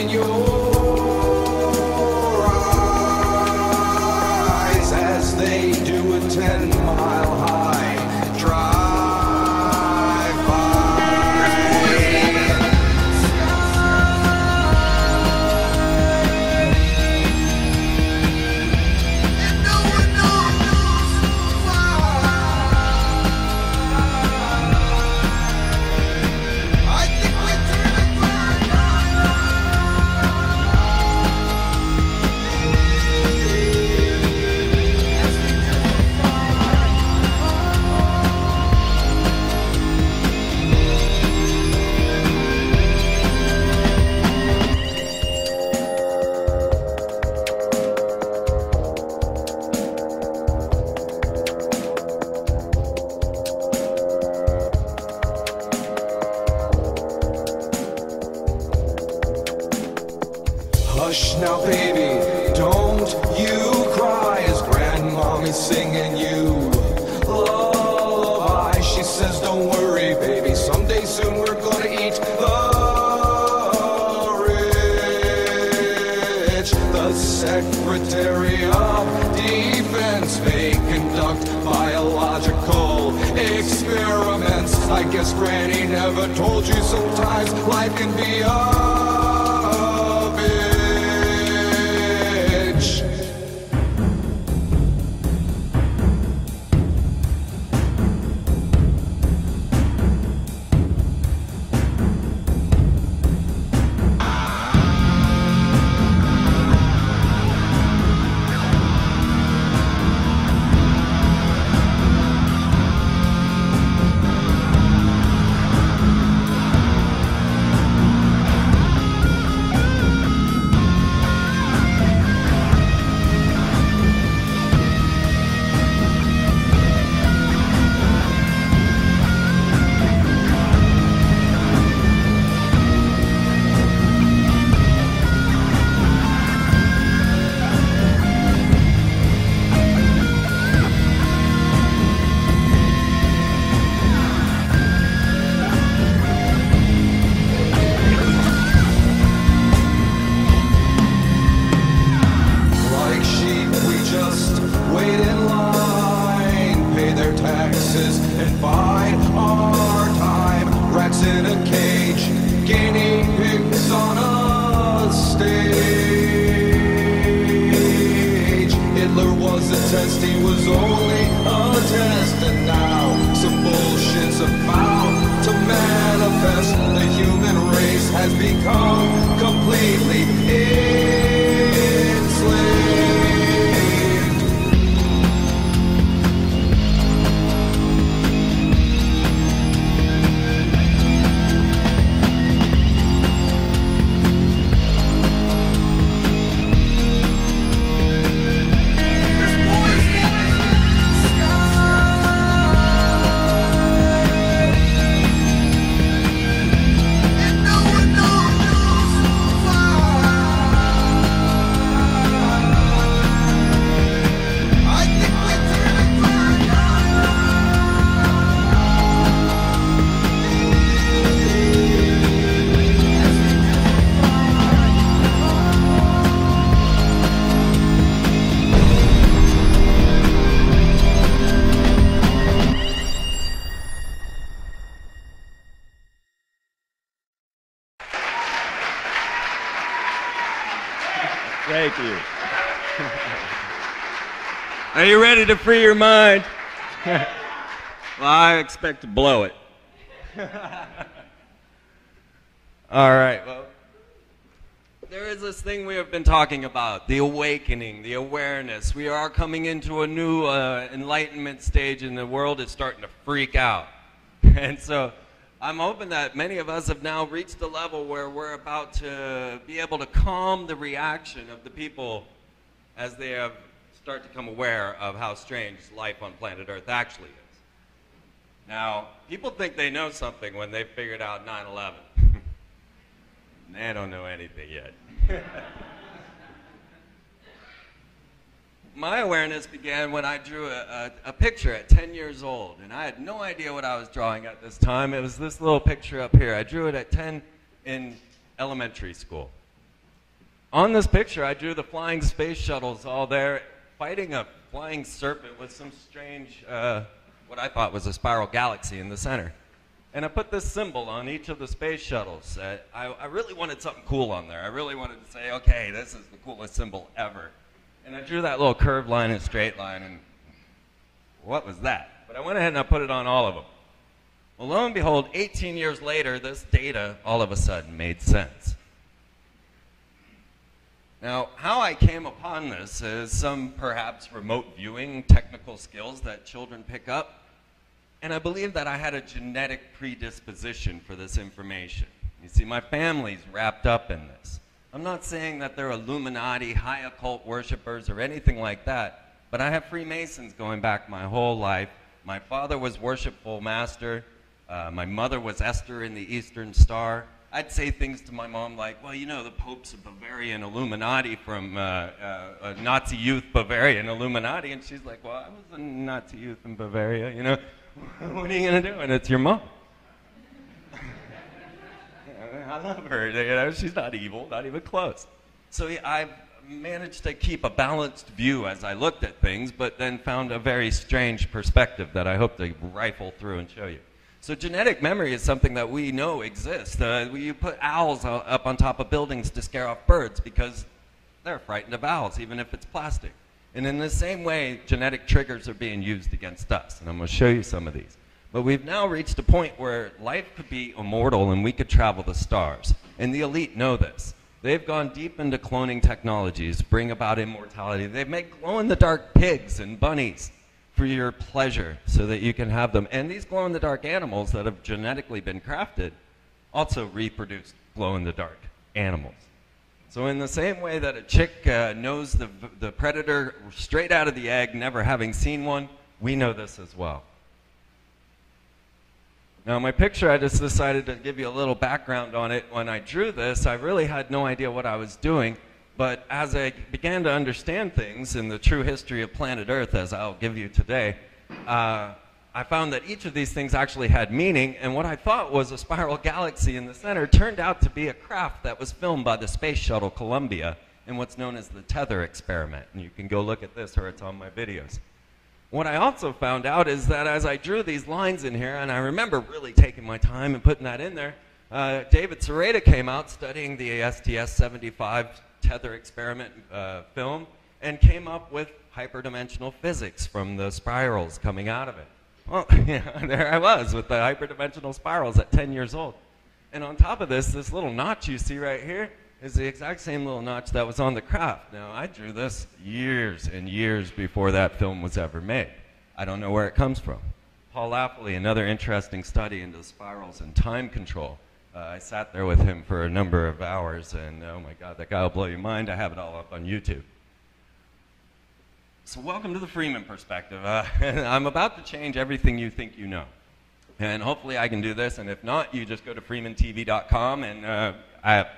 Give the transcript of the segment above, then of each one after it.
in your eyes as they do a 10-mile high drive-by. And no one knows why. I think we're turning blind. Hush now, baby, don't you cry as grandmommy's singing you lullaby. She says, don't worry, baby, someday soon we're gonna eat the rich. The Secretary of Defense may conduct biological experiments. I guess Granny never told you sometimes life can be a bitch. Thank you. Are you ready to free your mind? Well, I expect to blow it. All right, well, there is this thing we have been talking about, the awakening, the awareness. We are coming into a new enlightenment stage and the world is starting to freak out. And so I'm hoping that many of us have now reached a level where we're about to be able to calm the reaction of the people as they have start to become aware of how strange life on planet Earth actually is. Now, people think they know something when they figured out 9/11. They don't know anything yet. My awareness began when I drew a picture at 10 years old, and I had no idea what I was drawing at this time. It was this little picture up here. I drew it at 10 in elementary school. On this picture, I drew the flying space shuttles all there fighting a flying serpent with some strange, what I thought was a spiral galaxy in the center. And I put this symbol on each of the space shuttles. I really wanted something cool on there. I really wanted to say, okay, this is the coolest symbol ever. And I drew that little curved line and straight line, and what was that? But I went ahead and I put it on all of them. Well, lo and behold, 18 years later, this data all of a sudden made sense. Now, how I came upon this is some perhaps remote viewing technical skills that children pick up. And I believe that I had a genetic predisposition for this information. You see, my family's wrapped up in this. I'm not saying that they're Illuminati, high occult worshipers, or anything like that, but I have Freemasons going back my whole life. My father was worshipful master. My mother was Esther in the Eastern Star. I'd say things to my mom like, well, you know, the Pope's a Bavarian Illuminati from a Nazi youth Bavarian Illuminati. And she's like, well, I was a Nazi youth in Bavaria, you know. What are you going to do? And it's your mom. I love her. You know, she's not evil, not even close. So I've managed to keep a balanced view as I looked at things, but then found a very strange perspective that I hope to rifle through and show you. So genetic memory is something that we know exists. You put owls up on top of buildings to scare off birds because they're frightened of owls, even if it's plastic. And in the same way, genetic triggers are being used against us. And I'm going to show you some of these. But we've now reached a point where life could be immortal and we could travel the stars. And the elite know this. They've gone deep into cloning technologies, bring about immortality. They've made glow-in-the-dark pigs and bunnies for your pleasure so that you can have them. And these glow-in-the-dark animals that have genetically been crafted also reproduce glow-in-the-dark animals. So in the same way that a chick knows the predator straight out of the egg, never having seen one, we know this as well. Now my picture, I just decided to give you a little background on it. When I drew this, I really had no idea what I was doing. But as I began to understand things in the true history of planet Earth, as I'll give you today, I found that each of these things actually had meaning, and what I thought was a spiral galaxy in the center turned out to be a craft that was filmed by the Space Shuttle Columbia in what's known as the tether experiment. And you can go look at this, or it's on my videos. What I also found out is that as I drew these lines in here, and I remember really taking my time and putting that in there, David Sereda came out studying the STS-75 tether experiment film and came up with hyperdimensional physics from the spirals coming out of it. Well, yeah, there I was with the hyperdimensional spirals at 10 years old. And on top of this, this little notch you see right here is the exact same little notch that was on the craft. Now, I drew this years and years before that film was ever made. I don't know where it comes from. Paul Lafley, another interesting study into spirals and time control. I sat there with him for a number of hours, and oh my God, that guy will blow your mind. I have it all up on YouTube. So welcome to the Freeman perspective. I'm about to change everything you think you know. And hopefully I can do this, and if not, you just go to freemantv.com, and I have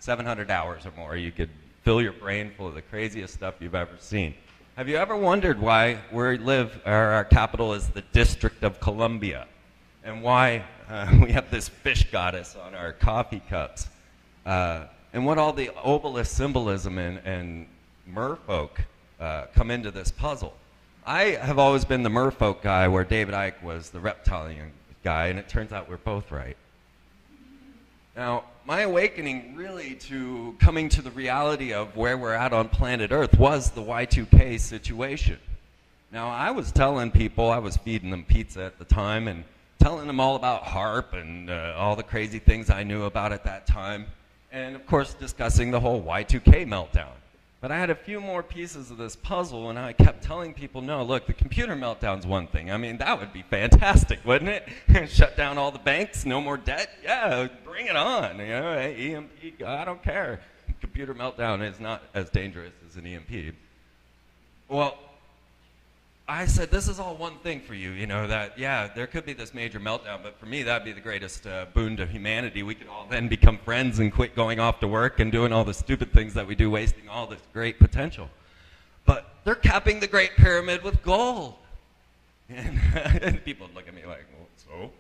700 hours or more. You could fill your brain full of the craziest stuff you've ever seen. Have you ever wondered why where we live, our capital is the District of Columbia, and why we have this fish goddess on our coffee cups, and what all the obelisk symbolism and merfolk come into this puzzle? I have always been the merfolk guy, where David Icke was the reptilian guy, and it turns out we're both right. Now, my awakening really to coming to the reality of where we're at on planet Earth was the Y2K situation. Now, I was telling people, I was feeding them pizza at the time, and telling them all about HAARP and all the crazy things I knew about at that time, and of course discussing the whole Y2K meltdown. But I had a few more pieces of this puzzle, and I kept telling people, no, look, the computer meltdown's one thing. I mean, that would be fantastic, wouldn't it? Shut down all the banks, no more debt? Yeah, bring it on. You know, EMP, I don't care. Computer meltdown is not as dangerous as an EMP. Well, I said, this is all one thing for you, you know, that, yeah, there could be this major meltdown, but for me, that'd be the greatest boon to humanity. We could all then become friends and quit going off to work and doing all the stupid things that we do, wasting all this great potential. But they're capping the Great Pyramid with gold. And people look at me like, well, so?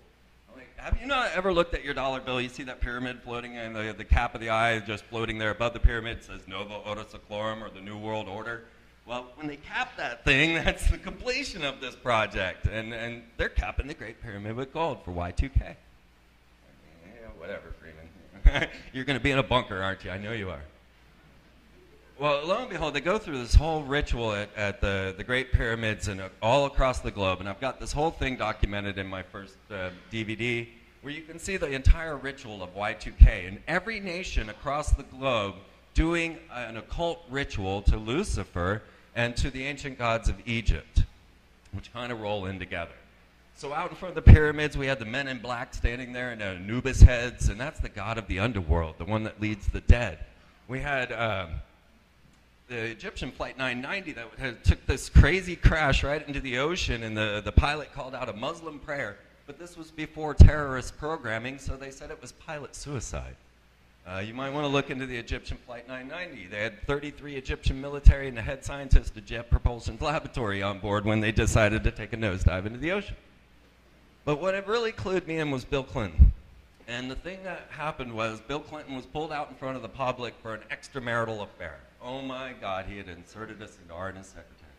I'm like, have you not ever looked at your dollar bill? You see that pyramid floating, and the cap of the eye just floating there above the pyramid says Nova Ordo Seclorum, or the New World Order. Well, when they cap that thing, that's the completion of this project. And they're capping the Great Pyramid with gold for Y2K. Yeah, whatever, Freeman. You're going to be in a bunker, aren't you? I know you are. Well, lo and behold, they go through this whole ritual at the Great Pyramids and all across the globe. And I've got this whole thing documented in my first DVD, where you can see the entire ritual of Y2K. And every nation across the globe doing an occult ritual to Lucifer and to the ancient gods of Egypt, which kind of roll in together. So out in front of the pyramids, we had the men in black standing there in Anubis heads, and that's the god of the underworld, the one that leads the dead. We had the Egyptian Flight 990 that took this crazy crash right into the ocean, and the pilot called out a Muslim prayer. But this was before terrorist programming, so they said it was pilot suicide. You might want to look into the Egyptian Flight 990. They had 33 Egyptian military and the head scientist of Jet Propulsion Laboratory on board when they decided to take a nosedive into the ocean. But what it really clued me in was Bill Clinton. And the thing that happened was Bill Clinton was pulled out in front of the public for an extramarital affair. Oh my God, he had inserted a cigar in his secretary.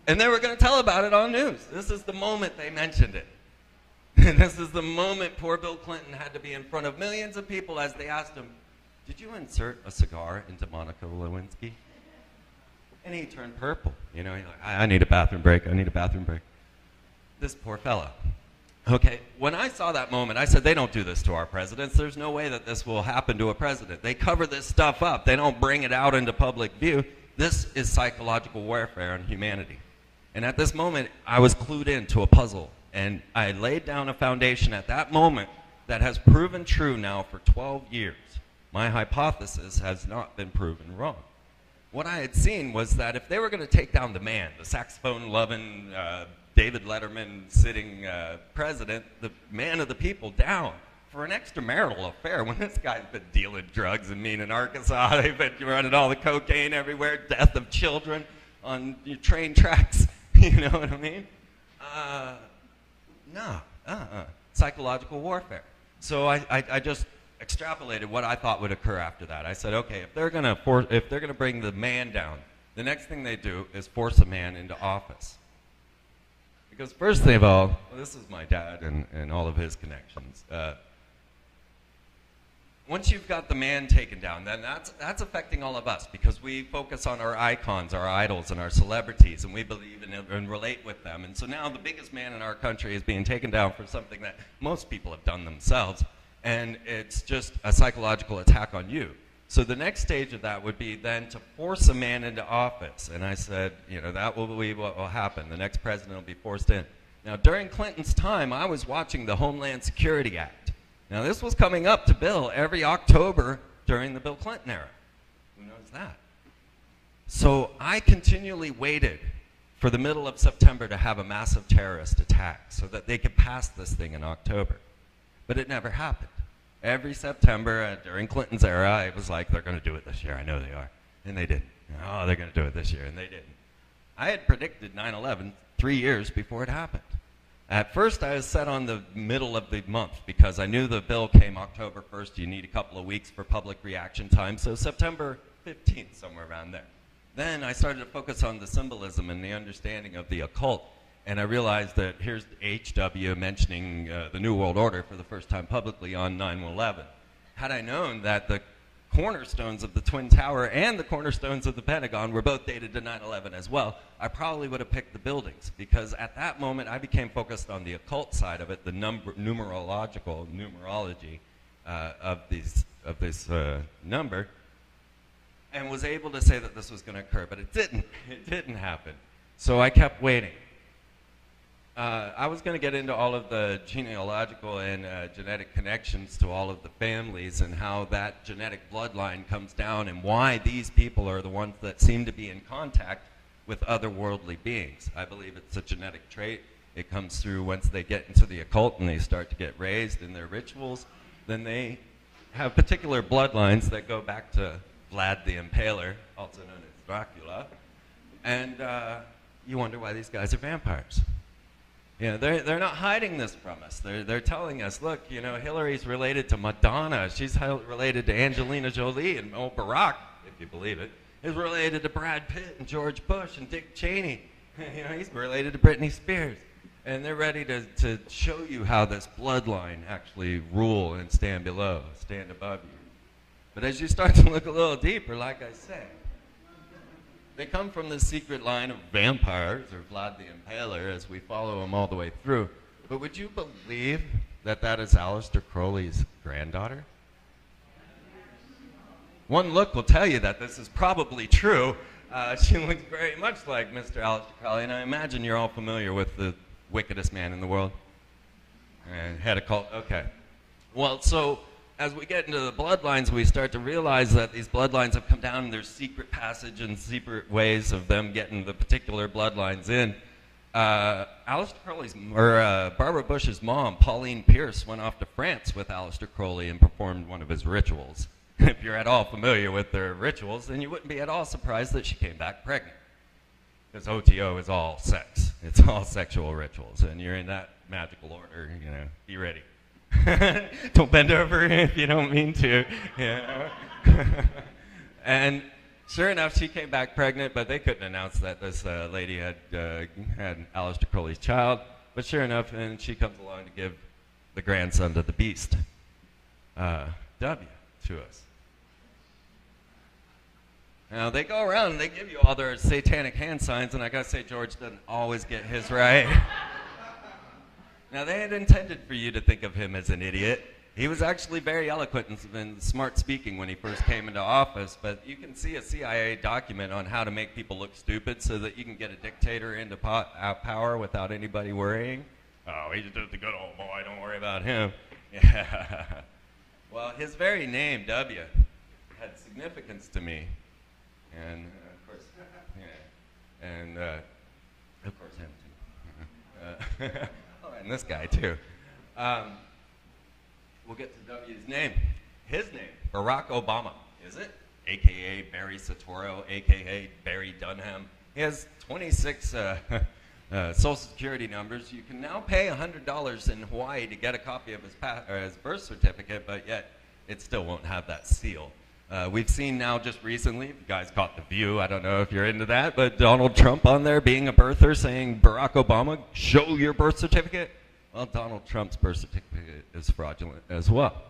And they were going to tell about it on news. This is the moment they mentioned it. And this is the moment poor Bill Clinton had to be in front of millions of people as they asked him, "Did you insert a cigar into Monica Lewinsky?" And he turned purple. You know, he's like, I need a bathroom break. I need a bathroom break. This poor fella. Okay, when I saw that moment, I said, they don't do this to our presidents. There's no way that this will happen to a president. They cover this stuff up. They don't bring it out into public view. This is psychological warfare on humanity. And at this moment, I was clued into a puzzle. And I laid down a foundation at that moment that has proven true now for 12 years. My hypothesis has not been proven wrong. What I had seen was that if they were going to take down the man, the saxophone-loving, David Letterman-sitting president, the man of the people, down for an extramarital affair, when this guy's been dealing drugs and mean in Arkansas, they've been running all the cocaine everywhere, death of children on train tracks, you know what I mean? No, psychological warfare. So I just extrapolated what I thought would occur after that. I said, okay, if they're gonna bring the man down, the next thing they do is force a man into office. Because first of all, well, this is my dad and all of his connections. Once you've got the man taken down, then that's affecting all of us, because we focus on our icons, our idols, and our celebrities, and we believe in and relate with them. And so now the biggest man in our country is being taken down for something that most people have done themselves, and it's just a psychological attack on you. So the next stage of that would be then to force a man into office. And I said, you know, that will be what will happen. The next president will be forced in. Now, during Clinton's time, I was watching the Homeland Security Act. Now, this was coming up to Bill every October during the Bill Clinton era. Who knows that? So I continually waited for the middle of September to have a massive terrorist attack so that they could pass this thing in October. But it never happened. Every September during Clinton's era, I was like, they're going to do it this year. I know they are. And they didn't. Oh, they're going to do it this year. And they didn't. I had predicted 9/11 3 years before it happened. At first, I was set on the middle of the month because I knew the bill came October 1st. You need a couple of weeks for public reaction time. So September 15th, somewhere around there. Then I started to focus on the symbolism and the understanding of the occult. And I realized that here's HW mentioning the New World Order for the first time publicly on 9/11. Had I known that the cornerstones of the Twin Tower and the cornerstones of the Pentagon were both dated to 9/11 as well, I probably would have picked the buildings, because at that moment I became focused on the occult side of it, the numerology of this number, and was able to say that this was going to occur. But it didn't. It didn't happen. So I kept waiting. I was going to get into all of the genealogical and genetic connections to all of the families and how that genetic bloodline comes down and why these people are the ones that seem to be in contact with otherworldly beings. I believe it's a genetic trait. It comes through once they get into the occult and they start to get raised in their rituals. Then they have particular bloodlines that go back to Vlad the Impaler, also known as Dracula. And you wonder why these guys are vampires. You know, they're not hiding this from us. They're telling us, look, you know, Hillary's related to Madonna. She's related to Angelina Jolie, and Barack, if you believe it, is related to Brad Pitt and George Bush and Dick Cheney. You know, he's related to Britney Spears. And they're ready to show you how this bloodline actually rule and stand below, stand above you. But as you start to look a little deeper, like I said, they come from the secret line of vampires, or Vlad the Impaler, as we follow them all the way through. But would you believe that that is Aleister Crowley's granddaughter? One look will tell you that this is probably true. She looks very much like Mr. Aleister Crowley, and I imagine you're all familiar with the wickedest man in the world. And head of cult, okay. Well, so as we get into the bloodlines, we start to realize that these bloodlines have come down, and there's secret passage and secret ways of them getting the particular bloodlines in. Aleister Crowley's, or Barbara Bush's mom, Pauline Pierce, went off to France with Aleister Crowley and performed one of his rituals. If you're at all familiar with their rituals, then you wouldn't be at all surprised that she came back pregnant. Because OTO is all sex. It's all sexual rituals, and you're in that magical order, you know, be ready. Don't bend over if you don't mean to. You know? And sure enough, she came back pregnant, but they couldn't announce that this lady had Aleister Crowley's child. But sure enough, and she comes along to give the grandson to the beast, W, to us. Now, they go around and they give you all their satanic hand signs, and I gotta say, George doesn't always get his right. Now, they had intended for you to think of him as an idiot. He was actually very eloquent and smart speaking when he first came into office, but you can see a CIA document on how to make people look stupid so that you can get a dictator into power without anybody worrying. Oh, he's just a good old boy, don't worry about him. Yeah. Well, his very name, W, had significance to me. And, of course, yeah. And, of course, him, too. Oh, and this guy, too. We'll get to W's name. His name, Barack Obama, is it? A.K.A. Barry Soetoro, A.K.A. Barry Dunham. He has 26 Social Security numbers. You can now pay $100 in Hawaii to get a copy of his birth certificate, but yet it still won't have that seal. We've seen now just recently, you guys caught The View, I don't know if you're into that, but Donald Trump on there being a birther saying, Barack Obama, show your birth certificate. Well, Donald Trump's birth certificate is fraudulent as well.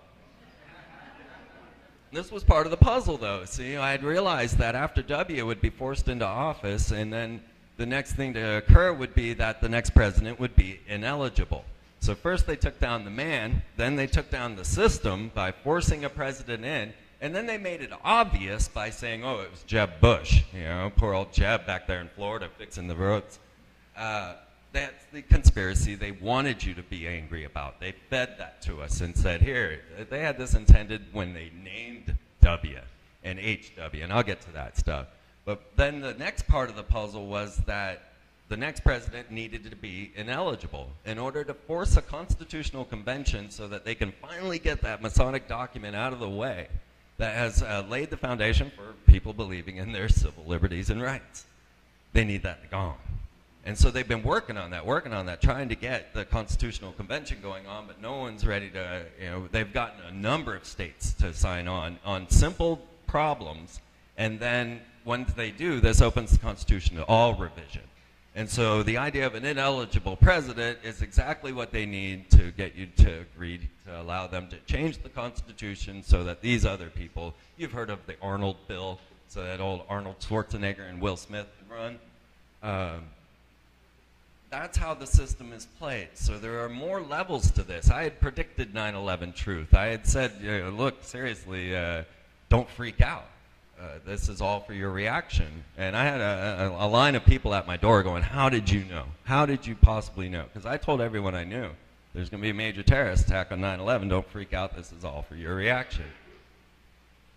This was part of the puzzle, though. See, I had realized that after W would be forced into office, and then the next thing to occur would be that the next president would be ineligible. So first they took down the man, then they took down the system by forcing a president in, and then they made it obvious by saying, oh, it was Jeb Bush. You know, poor old Jeb back there in Florida fixing the roads. That's the conspiracy they wanted you to be angry about. They fed that to us and said, here, they had this intended when they named W and HW, and I'll get to that stuff. But then the next part of the puzzle was that the next president needed to be ineligible in order to force a constitutional convention so that they can finally get that Masonic document out of the way that has laid the foundation for people believing in their civil liberties and rights. They need that gone. And so they've been working on that, trying to get the constitutional convention going on, but no one's ready to, you know, they've gotten a number of states to sign on simple problems, and then once they do, this opens the Constitution to all revision. And so the idea of an ineligible president is exactly what they need to get you to agree to allow them to change the Constitution so that these other people, you've heard of the Arnold Bill, so that old Arnold Schwarzenegger and Will Smith run. That's how the system is played. So there are more levels to this. I had predicted 9/11 truth. I had said, you know, look, seriously, don't freak out. This is all for your reaction. And I had a line of people at my door going, how did you know? How did you possibly know? Because I told everyone I knew. There's going to be a major terrorist attack on 9/11. Don't freak out. This is all for your reaction.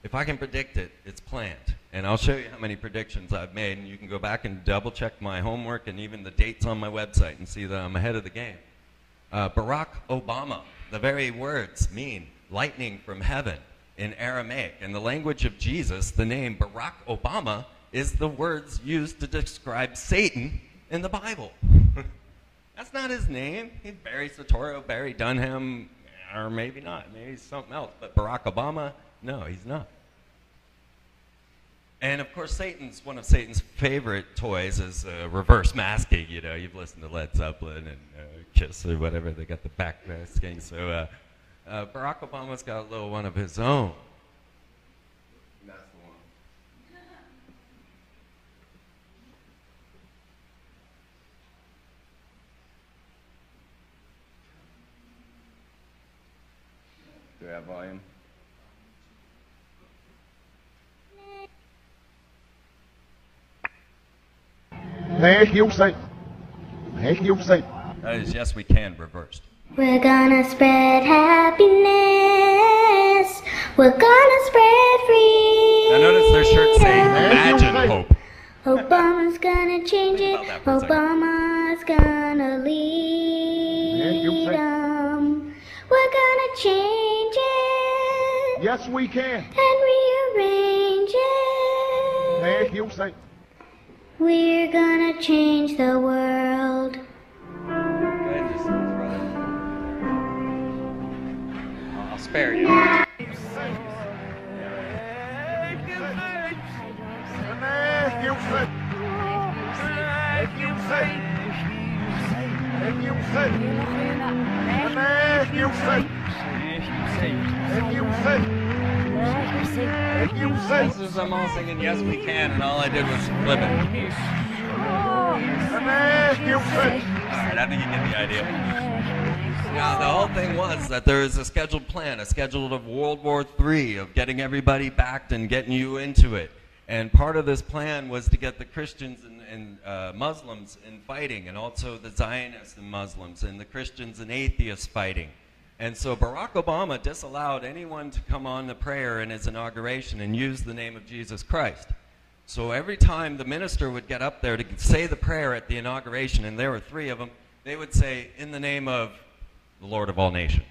If I can predict it, it's planned. And I'll show you how many predictions I've made, and you can go back and double check my homework and even the dates on my website and see that I'm ahead of the game. Barack Obama, the very words mean lightning from heaven in Aramaic. In the language of Jesus, the name Barack Obama is the words used to describe Satan in the Bible. That's not his name. He's Barry Soetoro, Barry Dunham, or maybe not. Maybe he's something else. But Barack Obama, no, he's not. And of course, one of Satan's favorite toys is reverse masking. You know, you've listened to Led Zeppelin and Kiss or whatever. They got the back masking. So Barack Obama's got a little one of his own. And that's the one. Do I have volume? Heck you say. Heck you say. That is Yes We Can reversed. We're gonna spread happiness. We're gonna spread free. I noticed their shirts say Imagine Hope. Obama's gonna change it. Think about that for a second. Obama's gonna lead 'em. We're gonna change it Yes, we can. and rearrange it. Heck you say. We're gonna change the world. Go ahead and just throw that. I'll spare you. Heck you say. Heck you say. Heck you say. Heck you say. Heck you say. Heck you say. This is them all singing Yes We Can, and all I did was flip it. Heck you say. Alright, I think you get the idea. Now, the whole thing was that there is a scheduled plan, a schedule of World War III, of getting everybody backed and getting you into it. And part of this plan was to get the Christians and Muslims in fighting, and also the Zionists and Muslims, and the Christians and atheists fighting. And so Barack Obama disallowed anyone to come on the prayer in his inauguration and use the name of Jesus Christ. So every time the minister would get up there to say the prayer at the inauguration, and there were 3 of them, they would say, in the name of the Lord of all nations.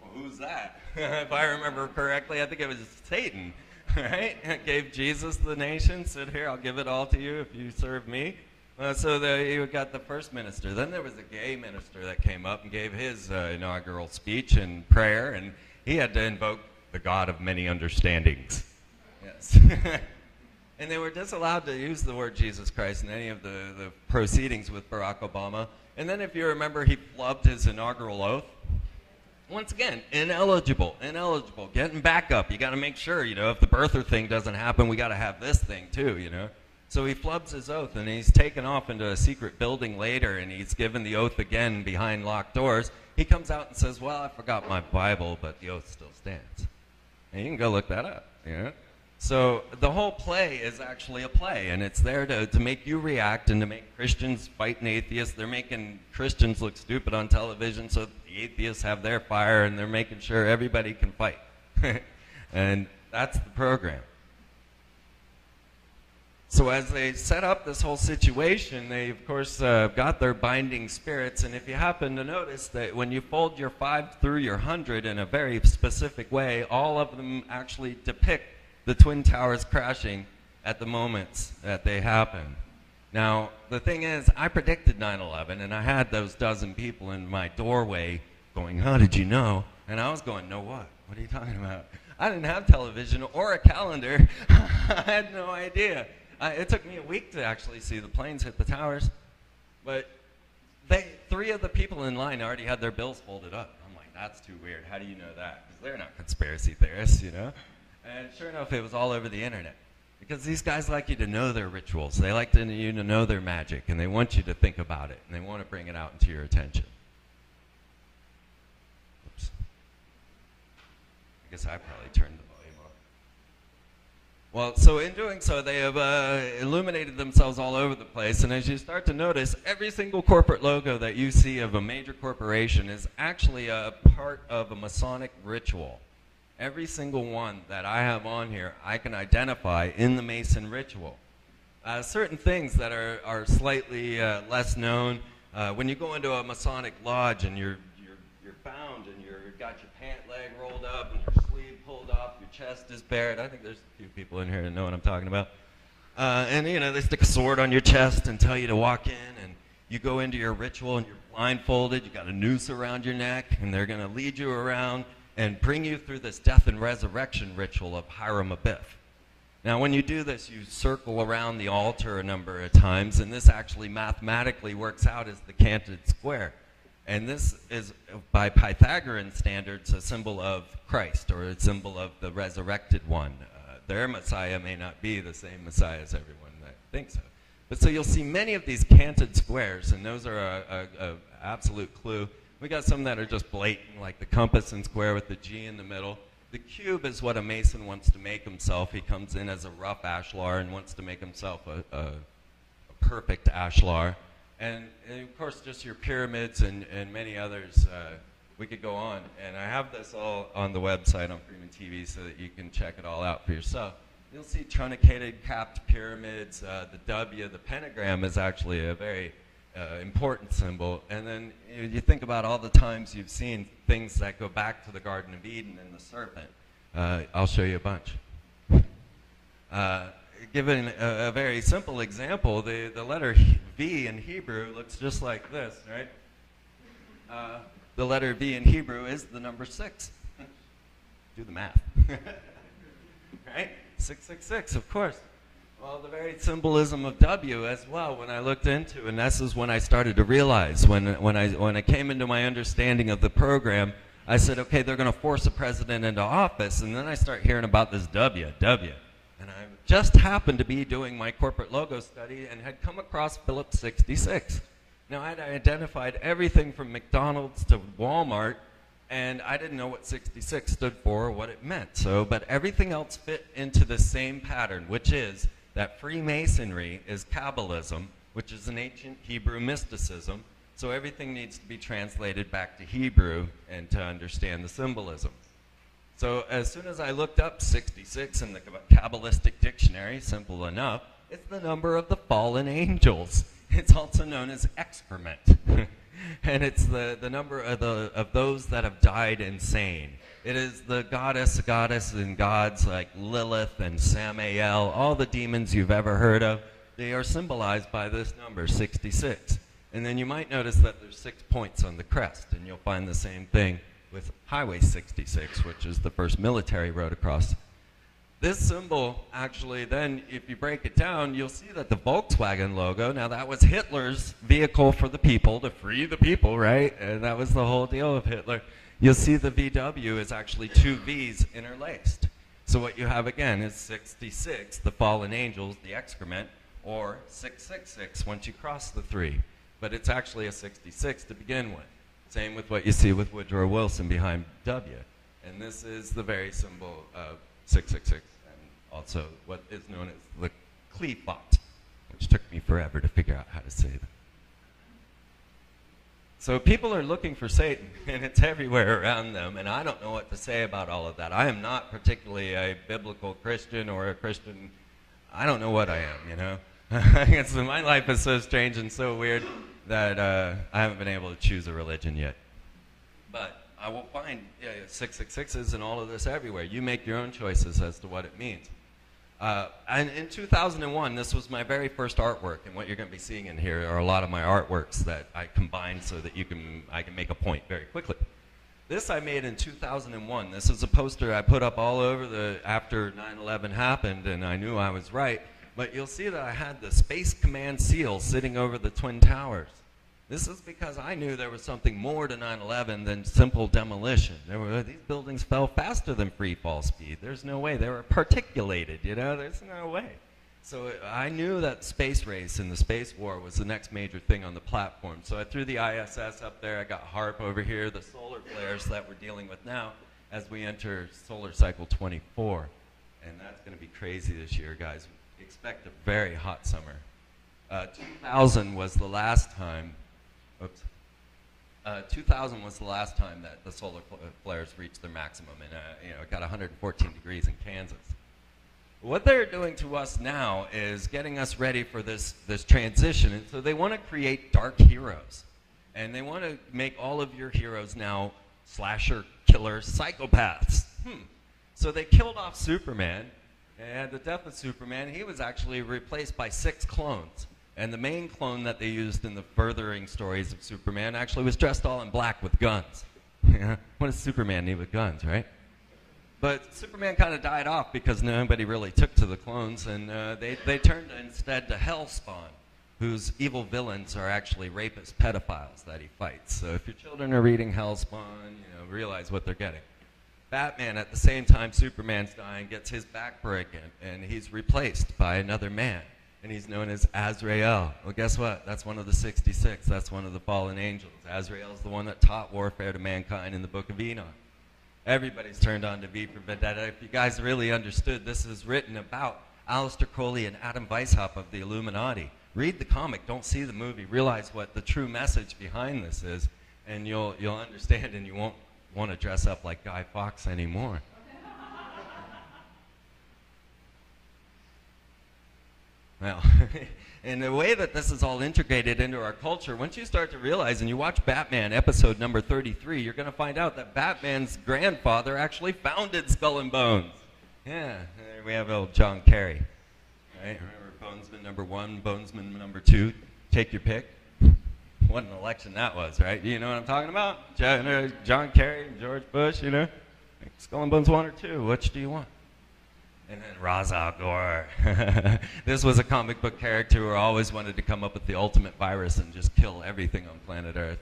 Well, who's that? If I remember correctly, I think it was Satan, right? Gave Jesus the nation, said, here, I'll give it all to you if you serve me. So you got the first minister. Then there was a gay minister that came up and gave his inaugural speech and prayer, and he had to invoke the God of many understandings. Yes. And they were disallowed to use the word Jesus Christ in any of the proceedings with Barack Obama. And then if you remember, he flubbed his inaugural oath. Once again, ineligible, getting back up. You got to make sure, you know, if the birther thing doesn't happen, we got to have this thing too, you know. So he flubs his oath, and he's taken off into a secret building later, and he's given the oath again behind locked doors. He comes out and says, well, I forgot my Bible, but the oath still stands. And you can go look that up, you know. So the whole play is actually a play, and it's there to make you react and to make Christians fight an atheist. They're making Christians look stupid on television so the atheists have their fire, and they're making sure everybody can fight. And that's the program. So as they set up this whole situation, they, of course, got their binding spirits. And if you happen to notice that when you fold your 5 through your 100 in a very specific way, all of them actually depict the Twin Towers crashing at the moments that they happen. Now, the thing is, I predicted 9/11, and I had those dozen people in my doorway going, how did you know? And I was going, no what? What are you talking about? I didn't have television or a calendar. I had no idea. It took me a week to actually see the planes hit the towers, but 3 of the people in line already had their bills folded up. I'm like, that's too weird. How do you know that? Because they're not conspiracy theorists, you know? And sure enough, it was all over the internet. Because these guys like you to know their rituals. They like you to know their magic, and they want you to think about it, and they want to bring it out into your attention. Oops. I guess I probably turned the volume off. Well, so in doing so, they have illuminated themselves all over the place, and as you start to notice, every single corporate logo that you see of a major corporation is actually a part of a Masonic ritual. Every single one that I have on here, I can identify in the Mason ritual. Certain things that are slightly less known, when you go into a Masonic lodge and you're bound and you've got your pant leg rolled up and your sleeve pulled off, your chest is bared. I think there's a few people in here that know what I'm talking about. And you know, they stick a sword on your chest and tell you to walk in, and You go into your ritual and you're blindfolded, you got a noose around your neck, and they're going to lead you around and bring you through this death and resurrection ritual of HAARP. Now, when you do this, you circle around the altar a number of times, and this actually mathematically works out as the canted square. And this is, by Pythagorean standards, a symbol of Christ, or a symbol of the resurrected one. Their Messiah may not be the same Messiah as everyone that thinks of. But so you'll see many of these canted squares, and those are a absolute clue. We got some that are just blatant, like the compass and square with the G in the middle. The cube is what a Mason wants to make himself. He comes in as a rough ashlar and wants to make himself a perfect ashlar. And of course, just your pyramids and many others. We could go on. And I have this all on the website on Freeman TV so that you can check it all out for yourself. You'll see truncated capped pyramids. The W, the pentagram, is actually a very important symbol. And then you think about all the times you've seen things that go back to the Garden of Eden and the serpent. I'll show you a bunch. Given a very simple example, the letter V in Hebrew looks just like this, right? The letter V in Hebrew is the number 6. Do the math. Right? 666, of course. Well, the very symbolism of W as well, when I looked into, and this is when I started to realize, when I came into my understanding of the program, I said, okay, they're going to force a president into office, and then I start hearing about this W. And I just happened to be doing my corporate logo study and had come across Phillips 66. Now, I'd identified everything from McDonald's to Walmart, and I didn't know what 66 stood for or what it meant. But everything else fit into the same pattern, which is that Freemasonry is Kabbalism, which is an ancient Hebrew mysticism. So everything needs to be translated back to Hebrew and to understand the symbolism. So as soon as I looked up 66 in the Kabbalistic dictionary, simple enough, it's the number of the fallen angels. It's also known as excrement. And it's the number of those that have died insane. It is the goddess and gods like Lilith and Samael, all the demons you've ever heard of. They are symbolized by this number, 66. And then you might notice that there's 6 points on the crest, and you'll find the same thing with Highway 66, which is the first military road across. This symbol, actually, then, if you break it down, you'll see that the Volkswagen logo, now that was Hitler's vehicle for the people, to free the people, right? And that was the whole deal of Hitler. You'll see the VW is actually 2 V's interlaced. So what you have, again, is 66, the fallen angels, the excrement, or 666 once you cross the 3. But it's actually a 66 to begin with. Same with what you see with Woodrow Wilson behind W. And this is the very symbol of 666, and also what is known as the Kleefot, which took me forever to figure out how to say that. So people are looking for Satan, and it's everywhere around them, and I don't know what to say about all of that. I am not particularly a biblical Christian or a Christian. I don't know what I am, you know. My life is so strange and so weird that I haven't been able to choose a religion yet. But I will find 666s and all of this everywhere. You make your own choices as to what it means. And in 2001, this was my very first artwork, and what you're going to be seeing in here are a lot of my artworks that I combined so that I can make a point very quickly. This I made in 2001. This is a poster I put up all over after 9/11 happened, and I knew I was right. But you'll see that I had the Space Command seal sitting over the Twin Towers. This is because I knew there was something more to 9/11 than simple demolition. These buildings fell faster than free fall speed. There's no way. They were particulated, you know? There's no way. So I knew that space race and the space war was the next major thing on the platform. So I threw the ISS up there. I got HAARP over here, the solar flares that we're dealing with now as we enter solar cycle 24. And that's going to be crazy this year, guys. Expect a very hot summer. 2000 was the last time. 2000 was the last time that the solar flares reached their maximum, and it got 114 degrees in Kansas. What they're doing to us now is getting us ready for this transition, and so they want to create dark heroes, and they want to make all of your heroes now slasher, killer, psychopaths. So they killed off Superman. And at the death of Superman, he was actually replaced by 6 clones. And the main clone that they used in the furthering stories of Superman actually was dressed all in black with guns. What does Superman need with guns, right? But Superman kind of died off because nobody really took to the clones, and they turned instead to Hellspawn, whose evil villains are actually rapist pedophiles that he fights. So if your children are reading Hellspawn, realize what they're getting. Batman, at the same time Superman's dying, gets his back broken, and he's replaced by another man. And he's known as Azrael. Well, guess what? That's one of the 66. That's one of the fallen angels. Azrael's the one that taught warfare to mankind in the Book of Enoch. Everybody's turned on to V for Vendetta. If you guys really understood, this is written about Aleister Crowley and Adam Weishaupt of the Illuminati. Read the comic, don't see the movie, realize what the true message behind this is, and you'll understand, and you won't want to dress up like Guy Fawkes anymore. Well, in the way that this is all integrated into our culture, once you start to realize, and you watch Batman episode number 33, you're going to find out that Batman's grandfather actually founded Skull and Bones. Yeah, there we have old John Kerry. Right? Remember Bonesman number 1, Bonesman number 2, take your pick. What an election that was, right? You know what I'm talking about? John Kerry, George Bush, Skull and Bones 1 or 2, which do you want? And then Ra's al Ghul. This was a comic book character who always wanted to come up with the ultimate virus and just kill everything on planet Earth.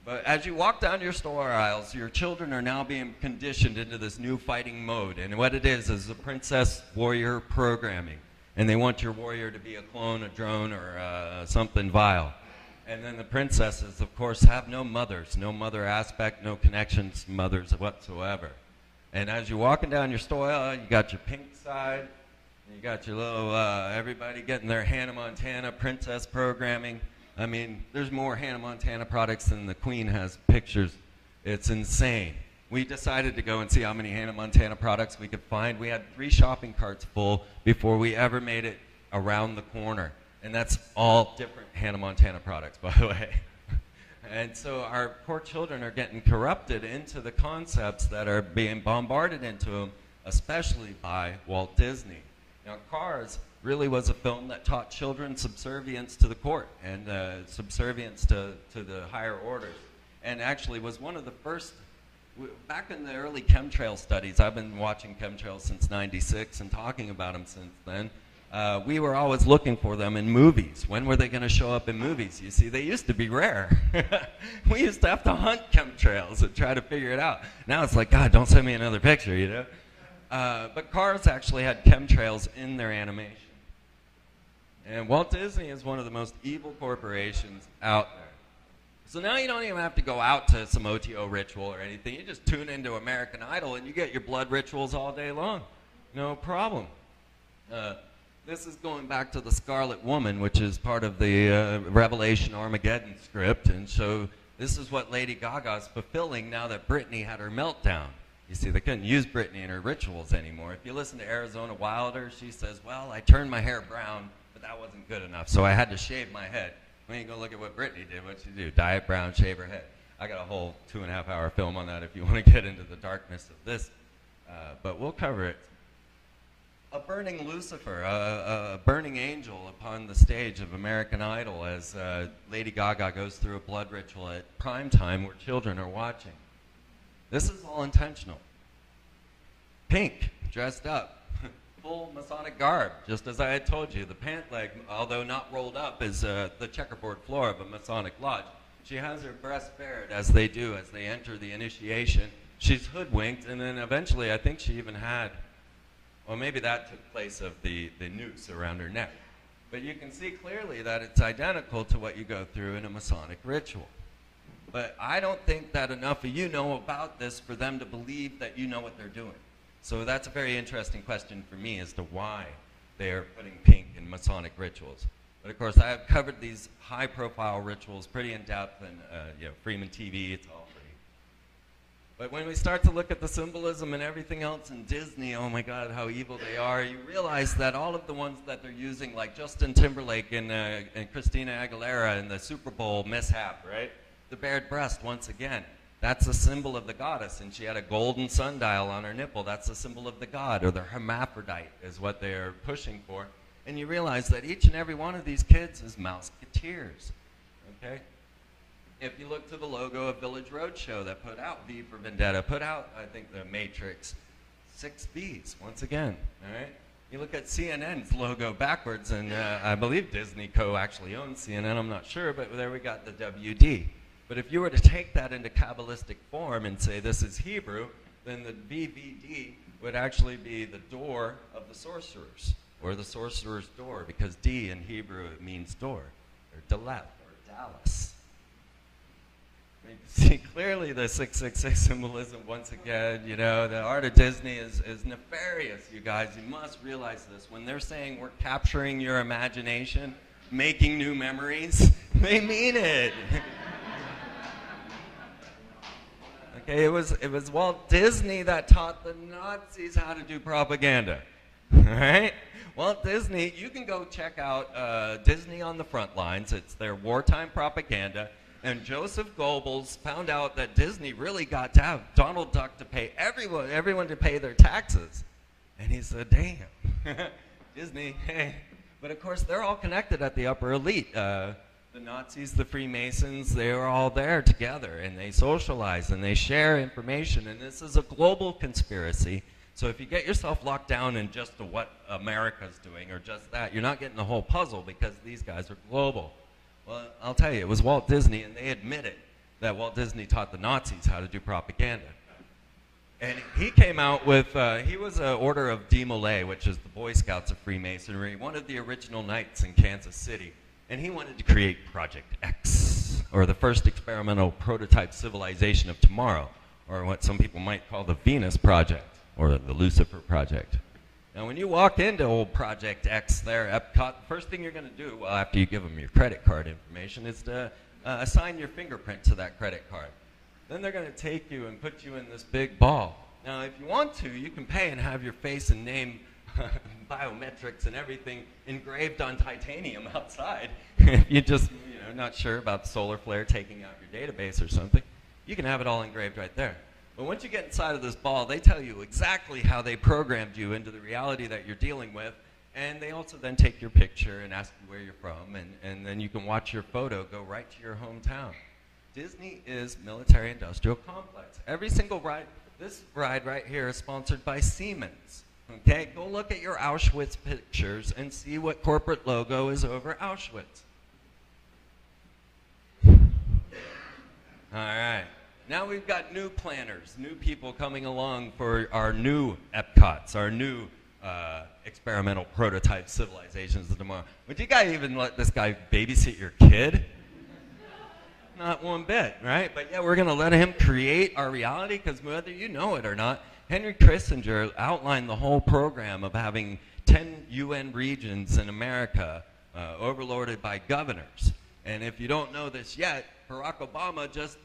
But as you walk down your store aisles, your children are now being conditioned into this new fighting mode. And what it is the princess warrior programming. And they want your warrior to be a clone, a drone, or something vile. And then the princesses, of course, have no mothers, no mother aspect, no connections to mothers whatsoever. And as you're walking down your store aisle, you got your pink side, and you got your little, everybody getting their Hannah Montana princess programming. I mean, there's more Hannah Montana products than the Queen has pictures. It's insane. We decided to go and see how many Hannah Montana products we could find. We had 3 shopping carts full before we ever made it around the corner. And that's all different Hannah Montana products, by the way. And so our poor children are getting corrupted into the concepts that are being bombarded into them, especially by Walt Disney. Now, Cars really was a film that taught children subservience to the court and subservience to the higher orders, and actually was one of the first. Back in the early chemtrail studies, I've been watching chemtrails since '96 and talking about them since then. We were always looking for them in movies. When were they going to show up in movies? You see, they used to be rare. We used to have to hunt chemtrails and try to figure it out. Now it's like, God, don't send me another picture, But Cars actually had chemtrails in their animation. And Walt Disney is one of the most evil corporations out there. So now you don't even have to go out to some OTO ritual or anything. You just tune into American Idol and you get your blood rituals all day long. No problem. This is going back to the Scarlet Woman, which is part of the Revelation Armageddon script. And so this is what Lady Gaga's fulfilling now that Britney had her meltdown. You see, they couldn't use Britney in her rituals anymore. If you listen to Arizona Wilder, she says, well, I turned my hair brown, but that wasn't good enough, so I had to shave my head. When you go look at what Britney did, what'd she do? Dye it brown, shave her head. I got a whole 2.5-hour film on that if you want to get into the darkness of this, but we'll cover it. A burning Lucifer, a burning angel upon the stage of American Idol as Lady Gaga goes through a blood ritual at prime time where children are watching. This is all intentional. Pink, dressed up, full Masonic garb, just as I had told you. The pant leg, although not rolled up, is the checkerboard floor of a Masonic lodge. She has her breast bared, as they do as they enter the initiation. She's hoodwinked, and then eventually I think she even had, well, maybe that took place of the noose around her neck. But you can see clearly that it's identical to what you go through in a Masonic ritual. But I don't think that enough of you know about this for them to believe that you know what they're doing. So that's a very interesting question for me as to why they are putting pink in Masonic rituals. But of course, I have covered these high-profile rituals pretty in depth, and Freeman TV, it's all free. But when we start to look at the symbolism and everything else in Disney, oh my God, how evil they are, you realize that all of the ones that they're using, like Justin Timberlake and Christina Aguilera in the Super Bowl mishap, right? The bared breast, once again, that's a symbol of the goddess, and she had a golden sundial on her nipple. That's a symbol of the god, or the hermaphrodite is what they're pushing for. And you realize that each and every one of these kids is Mouseketeers, okay? If you look to the logo of Village Roadshow that put out V for Vendetta, put out, I think, The Matrix, 6 Vs, once again, all right? You look at CNN's logo backwards, and I believe Disney actually owns CNN, I'm not sure, but there we got the WD. But if you were to take that into Kabbalistic form and say this is Hebrew, then the VVD would actually be the door of the sorcerers, or the sorcerer's door, because D in Hebrew it means door, or Dalet, or Dallas. I mean, see clearly the 666 symbolism once again. You know, the art of Disney is nefarious, you guys. You must realize this. When they're saying we're capturing your imagination, making new memories, they mean it. Okay, it was Walt Disney that taught the Nazis how to do propaganda. All right? Walt Disney, you can go check out Disney on the Front Lines. It's their wartime propaganda. And Joseph Goebbels found out that Disney really got to have Donald Duck to pay everyone to pay their taxes. And he said, damn, Disney, hey. But of course, they're all connected at the upper elite. The Nazis, the Freemasons, they are all there together. And they socialize and they share information. And this is a global conspiracy. So if you get yourself locked down in just what America's doing or just that, you're not getting the whole puzzle because these guys are global. Well, I'll tell you, it was Walt Disney, and they admitted that Walt Disney taught the Nazis how to do propaganda. And he came out with, he was an Order of Demolay, which is the Boy Scouts of Freemasonry, one of the original knights in Kansas City. And he wanted to create Project X, or the first experimental prototype civilization of tomorrow, or what some people might call the Venus Project, or the Lucifer Project. Now, when you walk into old Project X there, Epcot, the first thing you're going to do, well, after you give them your credit card information, is to assign your fingerprint to that credit card. Then they're going to take you and put you in this big ball. Now, if you want to, you can pay and have your face and name, biometrics and everything engraved on titanium outside. If you're just not sure about the solar flare taking out your database or something, you can have it all engraved right there. But once you get inside of this ball, they tell you exactly how they programmed you into the reality that you're dealing with, and they also then take your picture and ask you where you're from, and then you can watch your photo go right to your hometown. Disney is military-industrial complex. Every single ride, this ride right here is sponsored by Siemens. Okay, go look at your Auschwitz pictures and see what corporate logo is over Auschwitz. All right. Now we've got new planners, new people coming along for our new Epcots, our new experimental prototype civilizations of tomorrow. Would you guys even let this guy babysit your kid? Not one bit, right? But yeah, we're going to let him create our reality, because whether you know it or not, Henry Kissinger outlined the whole program of having 10 UN regions in America overlorded by governors. And if you don't know this yet, Barack Obama just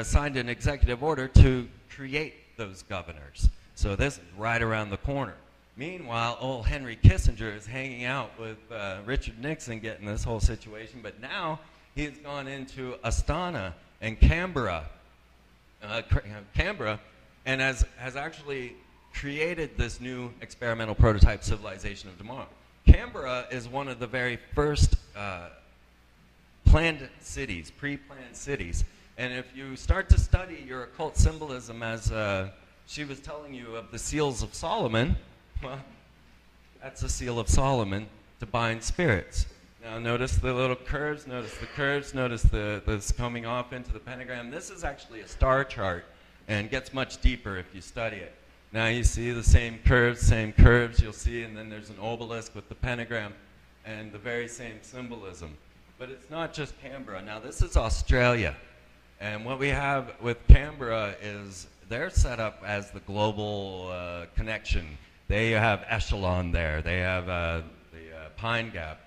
signed an executive order to create those governors. So this is right around the corner. Meanwhile, old Henry Kissinger is hanging out with Richard Nixon getting this whole situation, but now he's gone into Astana and Canberra, and has actually created this new experimental prototype civilization of tomorrow. Canberra is one of the very first planned cities, pre-planned cities. And if you start to study your occult symbolism, as she was telling you of the seals of Solomon, well, that's the seal of Solomon to bind spirits. Now notice the little curves, notice the curves, notice this coming off into the pentagram. This is actually a star chart and gets much deeper if you study it. Now you see the same curves you'll see, and then there's an obelisk with the pentagram and the very same symbolism. But it's not just Canberra. Now this is Australia. And what we have with Canberra is they're set up as the global connection. They have Echelon there. They have the Pine Gap.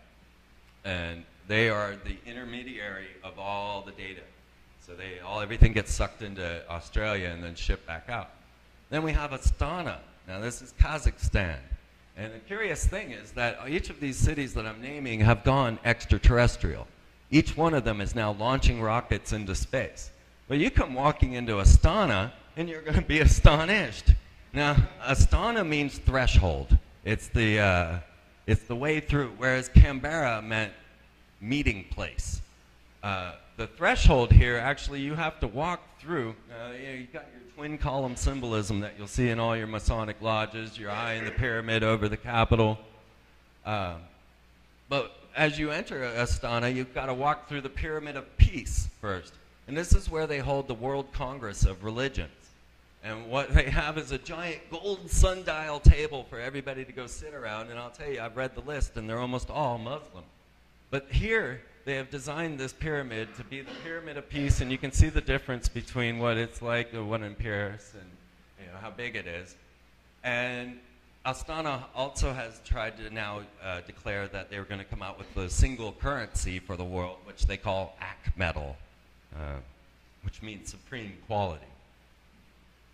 And they are the intermediary of all the data. So everything gets sucked into Australia and then shipped back out. Then we have Astana. Now this is Kazakhstan. And the curious thing is that each of these cities that I'm naming have gone extraterrestrial. Each one of them is now launching rockets into space. But you come walking into Astana, and you're going to be astonished. Now, Astana means threshold. It's the It's the way through, whereas Canberra meant meeting place. The threshold here, actually, you have to walk through. You've got your twin column symbolism that you'll see in all your Masonic lodges, your eye in the pyramid over the Capitol. But as you enter Astana, you've got to walk through the Pyramid of Peace first. And this is where they hold the World Congress of Religions. And what they have is a giant gold sundial table for everybody to go sit around. And I'll tell you, I've read the list, and they're almost all Muslim. But here, they have designed this pyramid to be the Pyramid of Peace, and you can see the difference between what it's like, the one in Paris, and how big it is. And Astana also has tried to now declare that they were going to come out with a single currency for the world, which they call Icke metal, which means supreme quality.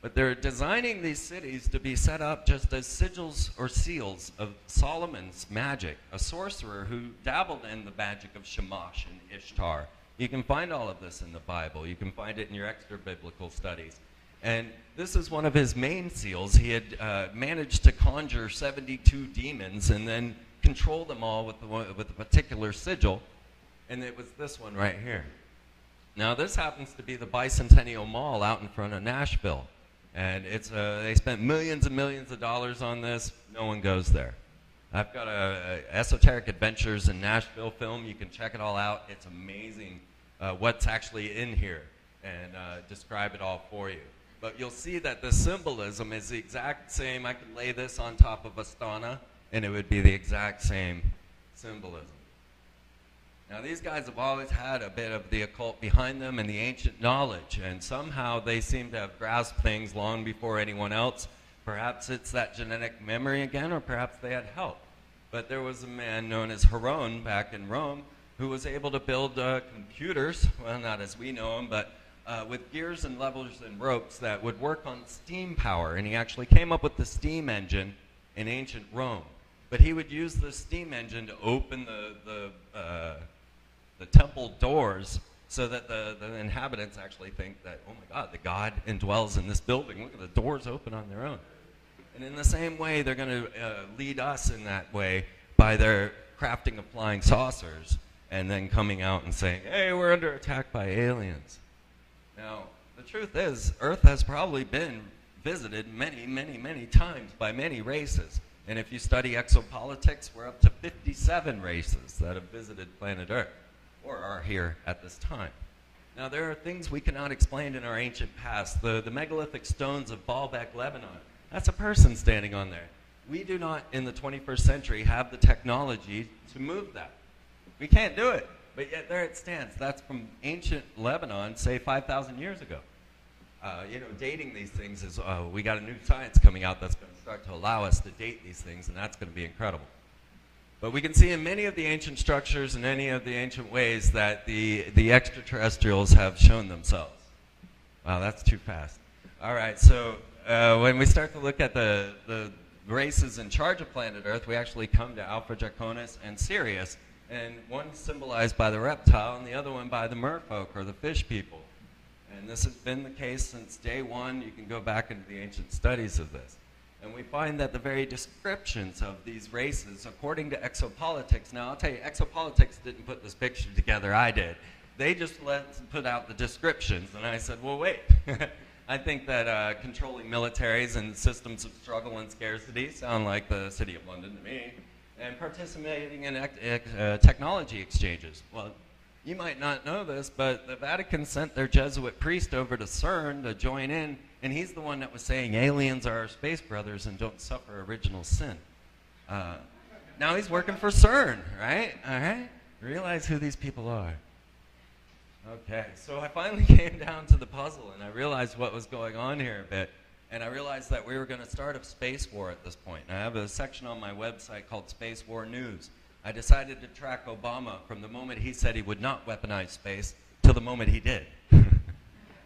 But they're designing these cities to be set up just as sigils or seals of Solomon's magic, a sorcerer who dabbled in the magic of Shamash and Ishtar. You can find all of this in the Bible. You can find it in your extra-biblical studies. And this is one of his main seals. He had managed to conjure 72 demons and then control them all with a particular sigil. And it was this one right here. Now, this happens to be the Bicentennial Mall out in front of Nashville. And it's they spent millions and millions of dollars on this. No one goes there. I've got a Esoteric Adventures in Nashville film. You can check it all out. It's amazing what's actually in here, and describe it all for you. But you'll see that the symbolism is the exact same. I could lay this on top of Astana, and it would be the exact same symbolism. Now, these guys have always had a bit of the occult behind them and the ancient knowledge, and somehow they seem to have grasped things long before anyone else. Perhaps it's that genetic memory again, or perhaps they had help. But there was a man known as Heron back in Rome who was able to build computers, well, not as we know them, but with gears and levers and ropes that would work on steam power, and he actually came up with the steam engine in ancient Rome. But he would use the steam engine to open the temple doors so that the inhabitants actually think that, oh my God, the God indwells in this building. Look at the doors open on their own. And in the same way, they're going to lead us in that way by their crafting of flying saucers and then coming out and saying, hey, we're under attack by aliens. Now, the truth is, Earth has probably been visited many, many, many times by many races. And if you study exopolitics, we're up to 57 races that have visited planet Earth, or are here at this time. Now, there are things we cannot explain in our ancient past. The megalithic stones of Baalbek, Lebanon, that's a person standing on there. We do not, in the 21st century, have the technology to move that. We can't do it, but yet there it stands. That's from ancient Lebanon, say 5,000 years ago. Dating these things is, we got a new science coming out that's going to start to allow us to date these things, and that's going to be incredible. But we can see in many of the ancient structures and any of the ancient ways that the extraterrestrials have shown themselves. Wow, that's too fast. All right, so when we start to look at the races in charge of planet Earth, we actually come to Alpha Draconis and Sirius, and one symbolized by the reptile and the other one by the merfolk, or the fish people. And this has been the case since day one. You can go back into the ancient studies of this. And we find that the very descriptions of these races, according to exopolitics, now I'll tell you, exopolitics didn't put this picture together, I did. They just put out the descriptions, and I said, well, wait. I think that controlling militaries and systems of struggle and scarcity sound like the City of London to me, and participating in technology exchanges. Well, you might not know this, but the Vatican sent their Jesuit priest over to CERN to join in, and he's the one that was saying aliens are our space brothers and don't suffer original sin. Now he's working for CERN, right? All right? Realize who these people are. Okay, so I finally came down to the puzzle, and I realized what was going on here a bit, and I realized that we were going to start a space war at this point. And I have a section on my website called Space War News. I decided to track Obama from the moment he said he would not weaponize space to the moment he did.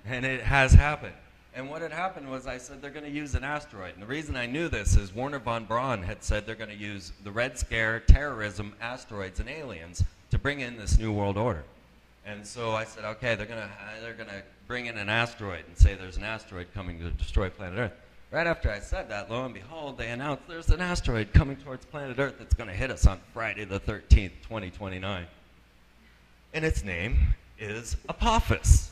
And it has happened. And what had happened was I said they're going to use an asteroid. And the reason I knew this is Werner von Braun had said they're going to use the Red Scare, terrorism, asteroids, and aliens to bring in this new world order. And so I said, okay, they're going to bring in an asteroid and say there's an asteroid coming to destroy planet Earth. Right after I said that, lo and behold, they announced there's an asteroid coming towards planet Earth that's going to hit us on Friday the 13th, 2029. And its name is Apophis.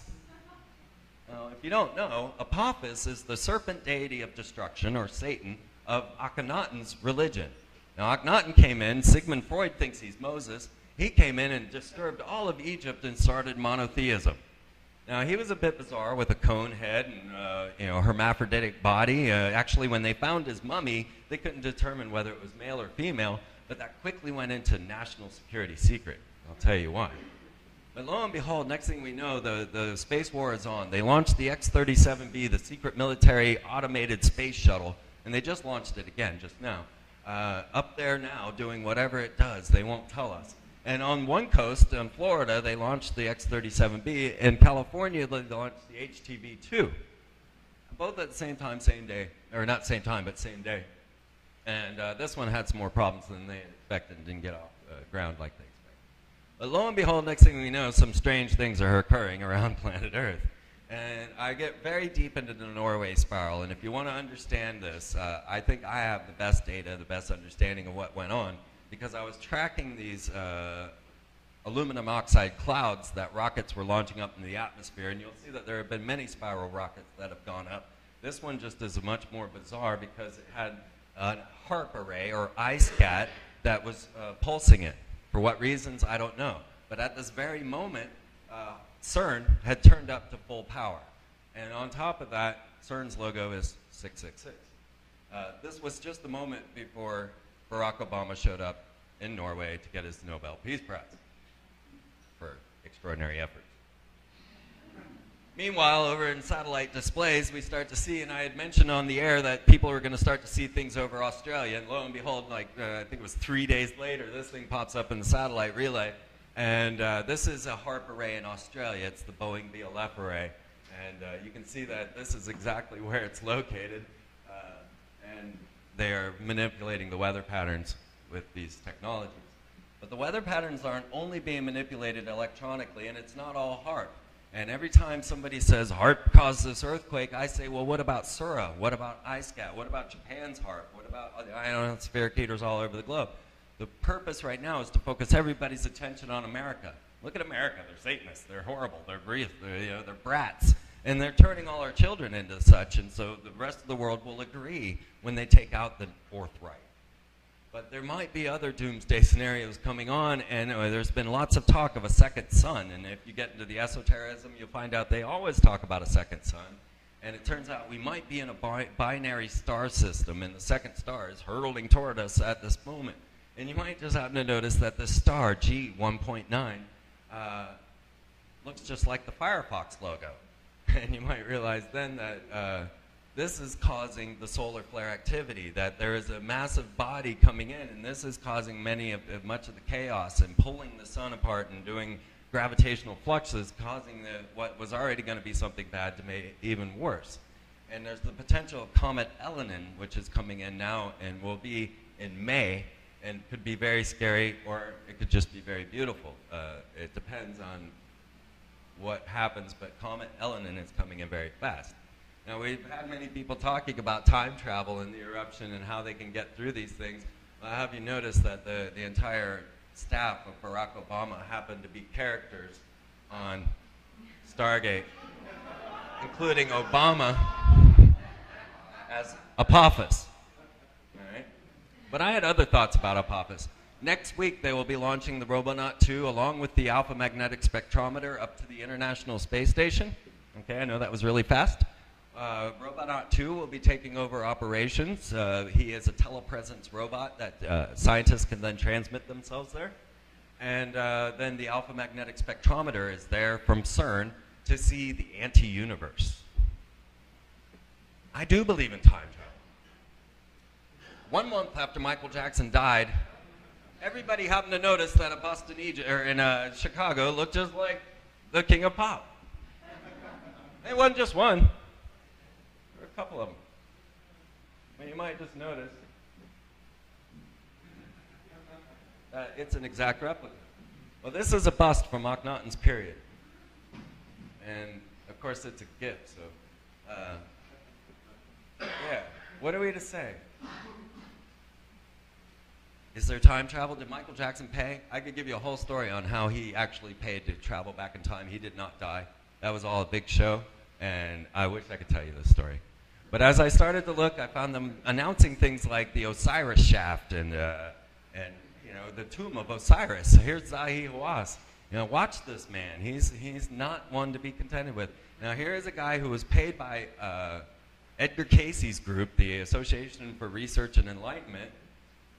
Now, if you don't know, Apophis is the serpent deity of destruction, or Satan, of Akhenaten's religion. Now, Akhenaten came in, Sigmund Freud thinks he's Moses. He came in and disturbed all of Egypt and started monotheism. Now, he was a bit bizarre with a cone head and hermaphroditic body. Actually, when they found his mummy, they couldn't determine whether it was male or female, but that quickly went into national security secret. I'll tell you why. But lo and behold, next thing we know, the space war is on. They launched the X-37B, the secret military automated space shuttle, and they just launched it again just now. Up there now doing whatever it does. They won't tell us. And on one coast, in Florida, they launched the X-37B. In California, they launched the HTV-2. Both at the same time, same day. Or not same time, but same day. And this one had some more problems than they expected and didn't get off the ground like they expected. But lo and behold, next thing we know, some strange things are occurring around planet Earth. And I get very deep into the Norway spiral. And if you want to understand this, I think I have the best data, the best understanding of what went on. Because I was tracking these aluminum oxide clouds that rockets were launching up in the atmosphere, and you'll see that there have been many spiral rockets that have gone up. This one just is much more bizarre because it had a HAARP array, or IceCat, that was pulsing it. For what reasons, I don't know. But at this very moment, CERN had turned up to full power. And on top of that, CERN's logo is 666. This was just the moment before Barack Obama showed up in Norway to get his Nobel Peace Prize for extraordinary efforts. Meanwhile, over in satellite displays, we start to see, and I had mentioned on the air that people were going to start to see things over Australia, and lo and behold, I think it was 3 days later, this thing pops up in the satellite relay, and this is a HAARP array in Australia. It's the Boeing BLF array, and you can see that this is exactly where it's located, and they are manipulating the weather patterns with these technologies. But the weather patterns aren't only being manipulated electronically, and it's not all HAARP. And every time somebody says HAARP caused this earthquake, I say, well, what about Sura? What about IceCat? What about Japan's HAARP? What about ionospheric heaters all over the globe? The purpose right now is to focus everybody's attention on America. Look at America. They're Satanists. They're horrible. They're they're brats. And they're turning all our children into such, and so the rest of the world will agree when they take out the Fourth Reich. But there might be other doomsday scenarios coming on, and there's been lots of talk of a second sun, and if you get into the esotericism, you'll find out they always talk about a second sun. And it turns out we might be in a binary star system, and the second star is hurtling toward us at this moment. And you might just happen to notice that the star, G 1.9, looks just like the Firefox logo. And you might realize then that this is causing the solar flare activity, that there is a massive body coming in, and this is causing much of the chaos and pulling the sun apart and doing gravitational fluxes, causing what was already going to be something bad to make it even worse. And there's the potential of Comet Elenin, which is coming in now and will be in May, and could be very scary, or it could just be very beautiful. It depends on what happens, but Comet Elenin is coming in very fast. Now, we've had many people talking about time travel and the eruption and how they can get through these things. Well, have you noticed that the entire staff of Barack Obama happened to be characters on Stargate, including Obama as Apophis. All right? But I had other thoughts about Apophis. Next week, they will be launching the Robonaut 2 along with the Alpha Magnetic Spectrometer up to the International Space Station. Okay, I know that was really fast. Robonaut 2 will be taking over operations. He is a telepresence robot that scientists can then transmit themselves there. And then the Alpha Magnetic Spectrometer is there from CERN to see the anti-universe. I do believe in time travel. 1 month after Michael Jackson died, everybody happened to notice that a bust in Chicago looked just like the King of Pop. It wasn't just one. There were a couple of them. But you might just notice that it's an exact replica. Well, this is a bust from Akhenaten's period. And, of course, it's a gift, so, yeah. What are we to say? Is there time travel? Did Michael Jackson pay? I could give you a whole story on how he actually paid to travel back in time. He did not die. That was all a big show, and I wish I could tell you this story. But as I started to look, I found them announcing things like the Osiris shaft and you know, the tomb of Osiris. Here's Zahi Hawass. You know, watch this man. He's not one to be contended with. Now here is a guy who was paid by Edgar Casey's group, the Association for Research and Enlightenment,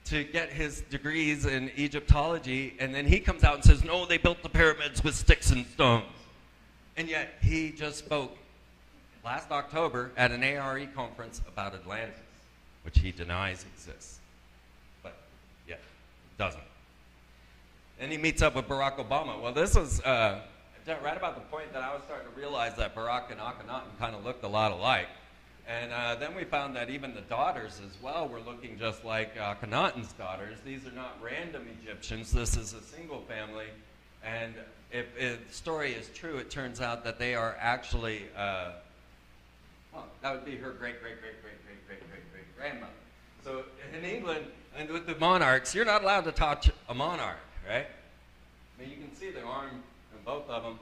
to get his degrees in Egyptology, and then he comes out and says, no, they built the pyramids with sticks and stones. And yet he just spoke last October at an ARE conference about Atlantis, which he denies exists. But yeah, doesn't. And he meets up with Barack Obama. Well, this was right about the point that I was starting to realize that Barack and Akhenaten kind of looked a lot alike. And then we found that even the daughters as well were looking just like Akhenaten's daughters. These are not random Egyptians. This is a single family. And if the story is true, it turns out that they are actually, well, that would be her great-great-great-great-great-great-great-grandmother. So in England, and with the monarchs, you're not allowed to touch a monarch, right? I mean, you can see the arm in both of them.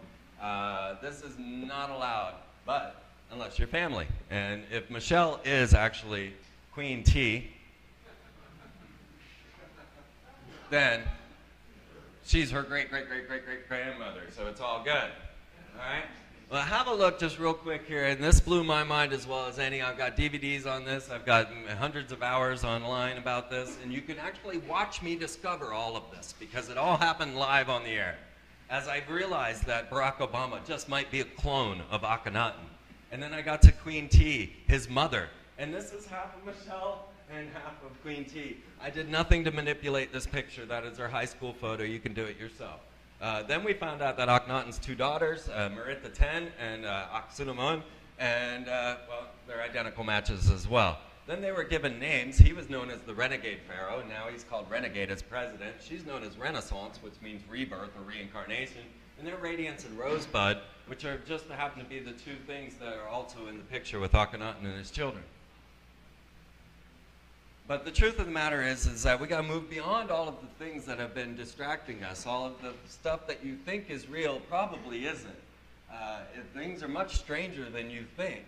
This is not allowed, but unless you're family. And if Michelle is actually Queen T, then she's her great-great-great-great-great-grandmother, so it's all good. All right? Well, have a look just real quick here, and this blew my mind as well as any. I've got DVDs on this. I've got hundreds of hours online about this, and you can actually watch me discover all of this because it all happened live on the air. As I realized that Barack Obama just might be a clone of Akhenaten. And then I got to Queen T, his mother. And this is half of Michelle and half of Queen T. I did nothing to manipulate this picture. That is her high school photo. You can do it yourself. Then we found out that Akhenaten's two daughters, Merita Ten and Aksunamun, and well, they're identical matches as well. Then they were given names. He was known as the Renegade Pharaoh, and now he's called Renegade as president. She's known as Renaissance, which means rebirth or reincarnation. And they're Radiance and Rosebud, which are just happen to be the two things that are also in the picture with Akhenaten and his children. But the truth of the matter is that we got to move beyond all of the things that have been distracting us. All of the stuff that you think is real probably isn't. Things are much stranger than you think.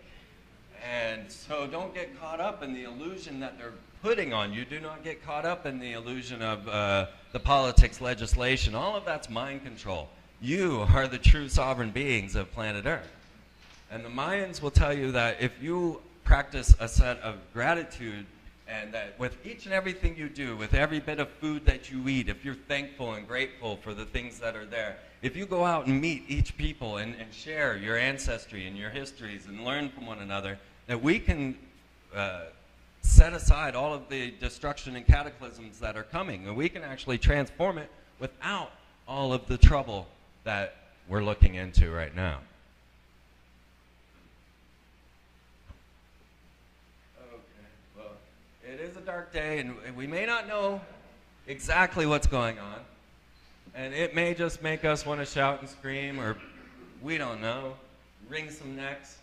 And so don't get caught up in the illusion that they're putting on you. Do not get caught up in the illusion of the politics, legislation. All of that's mind control. You are the true sovereign beings of planet Earth. And the Mayans will tell you that if you practice a set of gratitude, and that with each and everything you do, with every bit of food that you eat, if you're thankful and grateful for the things that are there, if you go out and meet each people and share your ancestry and your histories and learn from one another, that we can set aside all of the destruction and cataclysms that are coming, and we can actually transform it without all of the trouble that we're looking into right now. Okay, well, it is a dark day, and we may not know exactly what's going on, and it may just make us want to shout and scream, or we don't know, wring some necks.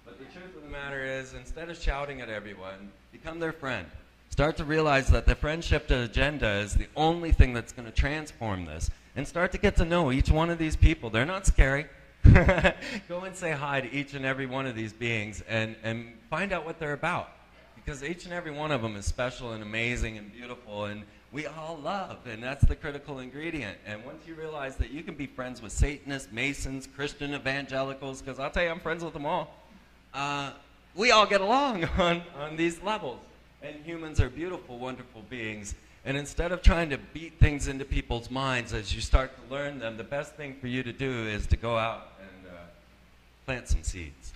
But the truth of the matter is, instead of shouting at everyone, become their friend. Start to realize that the friendship agenda is the only thing that's going to transform this. And start to get to know each one of these people. They're not scary. Go and say hi to each and every one of these beings and find out what they're about. Because each and every one of them is special and amazing and beautiful, and we all love, and that's the critical ingredient. And once you realize that you can be friends with Satanists, Masons, Christian evangelicals, because I'll tell you, I'm friends with them all, we all get along on these levels. And humans are beautiful, wonderful beings. And instead of trying to beat things into people's minds as you start to learn them, the best thing for you to do is to go out and plant some seeds.